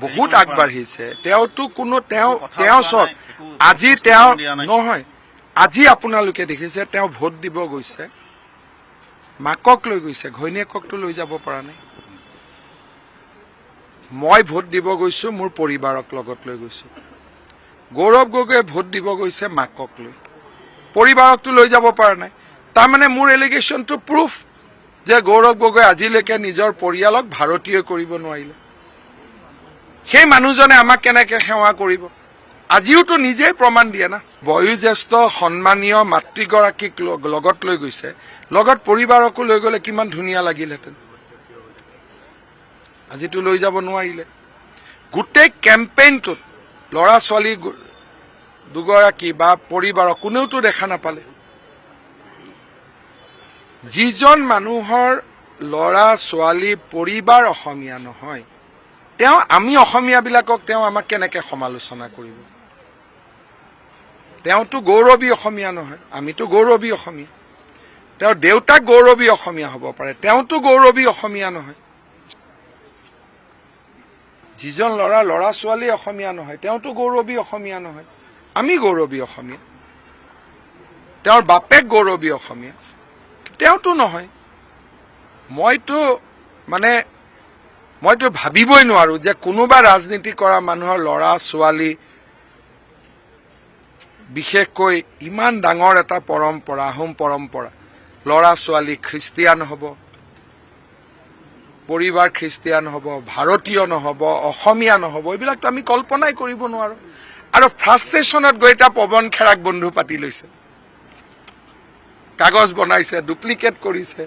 বহুত আগবাঢ়িছে তেওঁতো কোনো তেওঁ চাওক আজি তেওঁ নহয় আজি আপোনালোকে দেখিছে তেওঁ ভোট দিব গৈছে মাকক লৈ গৈছে ঘৈণীয়েককতো লৈ যাব পৰা নাই মই ভোট দিব গৈছো মোৰ পৰিবাৰক লগত লৈ গৈছো গৌৰৱ গগৈয়ে ভোট দিব গৈছে মাকক লৈ পৰিবাৰকতো লৈ যাব পৰা নাই তাৰমানে মোৰ এলিগেশ্যনটো প্ৰুফ যে গৌৰৱ গগৈ আজিলৈকে নিজৰ পৰিয়ালক ভাৰতীয় কৰিব নোৱাৰিলে সেই মানুহজনে আমাক কেনেকৈ সেৱা কৰিব আজিওতো নিজেই প্ৰমাণ দিয়ে না বয়োজ্যেষ্ঠ সন্মানীয় মাতৃগৰাকীক লগত লৈ গৈছে লগত পৰিবাৰকো লৈ গ'লে কিমান ধুনীয়া লাগিলহেঁতেন আজিতো লৈ যাব নোৱাৰিলে গোটেই কেম্পেইনটোত ল'ৰা ছোৱালী দুগৰাকী বা পৰিবাৰক কোনেওতো দেখা নাপালে যিজন মানুহৰ ল'ৰা ছোৱালী পৰিবাৰ অসমীয়া নহয় তেওঁ আমি অসমীয়াবিলাকক তেওঁ আমাক কেনেকৈ সমালোচনা কৰিব তেওঁতো গৌৰৱী অসমীয়া নহয় আমিতো গৌৰৱী অসমীয়া তেওঁৰ দেউতাক গৌৰৱী অসমীয়া হ'ব পাৰে তেওঁতো গৌৰৱী অসমীয়া নহয় যিজন ল'ৰা ছোৱালী অসমীয়া নহয় তেওঁতো গৌৰৱী অসমীয়া নহয় আমি গৌৰৱী অসমীয়া তেওঁৰ বাপেক গৌৰৱী অসমীয়া তেওঁতো নহয় মইতো ভাবিবই নোৱাৰো যে কোনোবা ৰাজনীতি কৰা মানুহৰ ল'ৰা ছোৱালী বিশেষকৈ ইমান ডাঙৰ এটা পৰম্পৰা আহোম পৰম্পৰা ল'ৰা ছোৱালী খ্ৰীষ্টিয়ান হ'ব পৰিবাৰ খ্ৰীষ্টিয়ান হ'ব ভাৰতীয় নহ'ব অসমীয়া নহ'ব এইবিলাকতো আমি কল্পনাই কৰিব নোৱাৰো আৰু ফ্ৰাষ্ট্ৰেশ্যনত গৈ এটা পৱন খেৰাক বন্ধু পাতি লৈছে কাগজ বনাইছে ডুপ্লিকেট কৰিছে